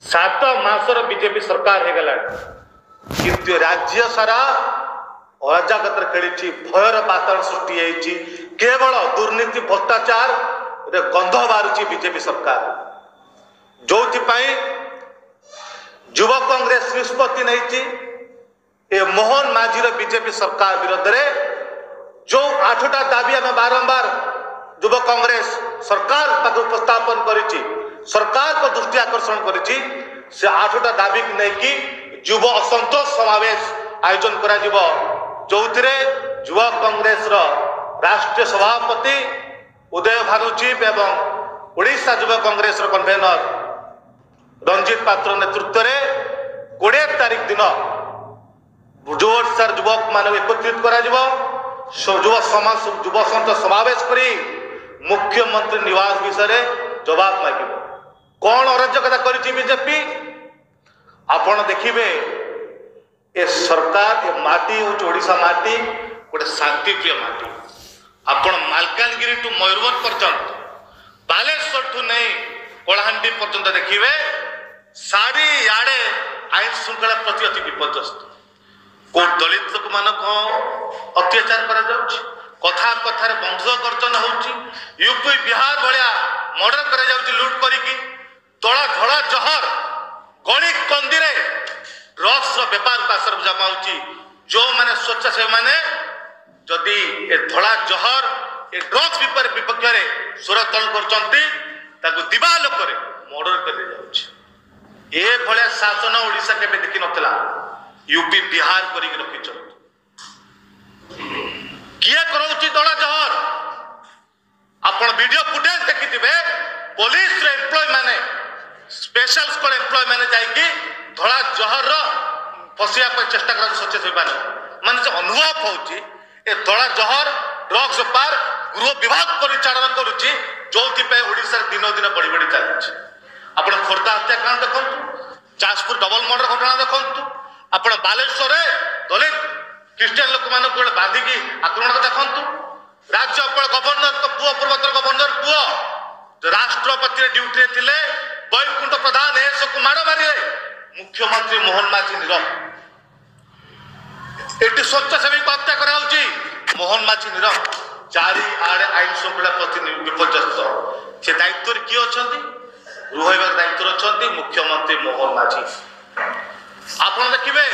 7 मासर BJP सरकार हेगला किंतु राज्य सारा अराजकता खेली भयर वातावरण सृष्टि होती केवल दुर्नीति भ्रष्टाचार गंध बाहर बीजेपी सरकार जो युव कांग्रेस निष्पत्ति नहीं ए मोहन माझीर बीजेपी सरकार विरोध में जो 8टा दाबी आम बारंबार युव कांग्रेस सरकार तक उपस्थापन करी सरकार को दृष्टि आकर्षण करी से 8टा दाबी नहीं युव असंतोष समावेश आयोजन करा जो युव कांग्रेस राष्ट्रीय सभापति उदय भानुचीप एवं ओडिशा युव कांग्रेस कन्वेनर रंजित पात्र नेतृत्व में 20 तारीख दिन जोरसार युवक मान एकत्रित कर युव संत समावेश करी मुख्यमंत्री निवास विषय जवाब मांग कौन अराजकता करी बीजेपी आपण देखिए ए सरकार ए माटी हूँ ओडिशा माटी गोटे शांतिप्रिय माटी आपण मालकानगिरी टू मयूरभंज पर्यंत बालेश्वर ठू नहीं कलाहांडी पर्यंत देखिए सारी याडे आईन श्रृंखला प्रति अति विपर्यस्त कोट दलित लोक मान अत्याचार कथा कथार बंध गर्जन होची यूपी बिहार भाया मर्डर कर लुट करिकी तला धड़ा जहर गणी कंदी ड्रग्स बेपार को आसर जमा जो माने स्वेच्छासेवी माने जदि ए धड़ा जहर ए ड्रग्स विपक्ष में स्वर तल कर दिवालोक मर्डर कर ए भलिया शासन ओडिशा केबे देखि नथिला यूपी बिहार करी रखी किए करोची दड़ा जहर आपण वीडियो फुटेज देखिथिबे पुलिस रे एम्प्लॉय माने स्पेशल स्क्वाड एम्प्लॉय माने जाईकी धड़ा जहर फसिया पर चेष्टा कर सचेत होइबाने माने जे अनुभव होची ए धड़ा जहर ड्रग्स पार गृह विभाग परिचालन करूची जोथि पे ओडिसा दिन दिन बढ़ी बढ़ी चलछि आपण खोर्धा हत्याकांड देखंतु जाजपुर डबल मर्डर घटना देखंतु आपण बालेश्वर दलित क्रिश्चियन लोक मान बांधिकी आक्रमण देखंतु राज्यपाल गवर्नर तो पुओ पूर्वतन गवर्नर पुओ राष्ट्रपति ड्यूटी थिले वैकुंठ प्रधान एस को माड़ मारे मुख्यमंत्री मोहन माझी नीरव एटी स्वेच्छासेवी को हत्या कराउची मोहन माझी नीरव चारि आड़े आईन श्रृंखला प्रति विपर्यस्त से दायित्व किए अच्छा रुहबार दायित्व अच्छा मुख्यमंत्री मोहन माझी आप देखिए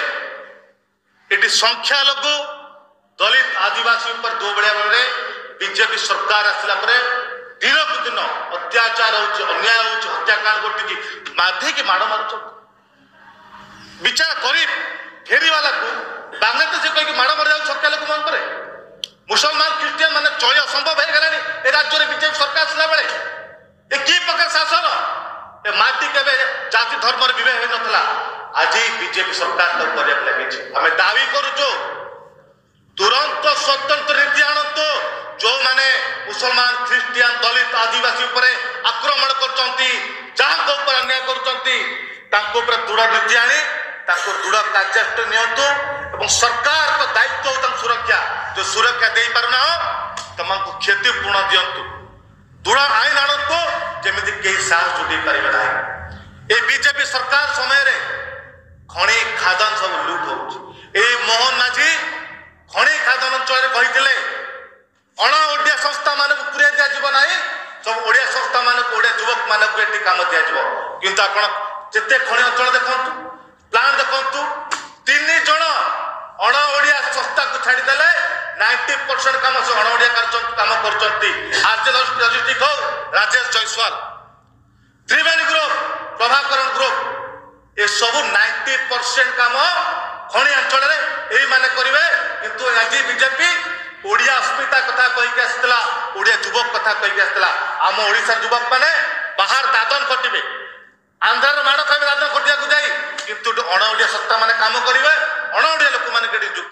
ये संख्यालघु दलित आदिवासी पर दो बड़िया भाव बीजेपी सरकार आसला दिन को दिन अत्याचार अन्याय हत्याकांड घटी बाधिकी माड़ मार विचार गरीब फेरीवाला को बांग्लादेश कहीं माड़ मार संख्यालघु मान मुसलमान क्रिश्चियन मान चली असंभव हो गलानी ए राज्य में बीजेपी सरकार आसला बेले ए कि प्रकार शासन ए माटी केबे जाति धर्म विवेह हो नथला आज बीजेपी सरकार तो करने लगी आम दावी करुचु तुरंत स्वतंत्र नीति आणतु जो माने मुसलमान ख्रीस्टियान दलित आदिवासी पर आक्रमण कर अन्याय कर दृढ़ नीति आनी दृढ़ कार्यानुष्ठान नियंतु सरकार को दायित्व हो सुरक्षा जो सुरक्षा दे पारना तुमको क्षतिपूर्ण दिंतु दृढ़ आईन आणतु जमी कहीं साहस जुटे पारे ना ये बीजेपी सरकार समय खणी खादान सब लुट हो मोहन माझी खणी खादान अंचल कही अण ओडिया संस्था मान पूरा दिज्व ना सब ओडिया संस्था मान ओडिया युवक मान कम दिज्व किंतु आप जिते खणी अंचल देखु प्लान देखु 3 जन अण ओडिया संस्था को छाड़देले 90% काम से अण ओडिया काम कर लॉजिस्टिक हो राजेश जयसवाल त्रिवेणी ग्रुप प्रभाकरण ग्रुप ये सब 90% काम खणी अंचल यही माने करेंगे किंतु आज बीजेपी ओडिया अस्मिता कथा कहीकि आसला ओडिया युवक कथा कहीकि आसला आम ओडिशा युवक माने बाहर दादन खटिबे आंध्र माड़ खाइबे दादन खटिया को जाई किंतु अण ओडिया सत्ता माने काम करेंगे अण ओडिया लोक माने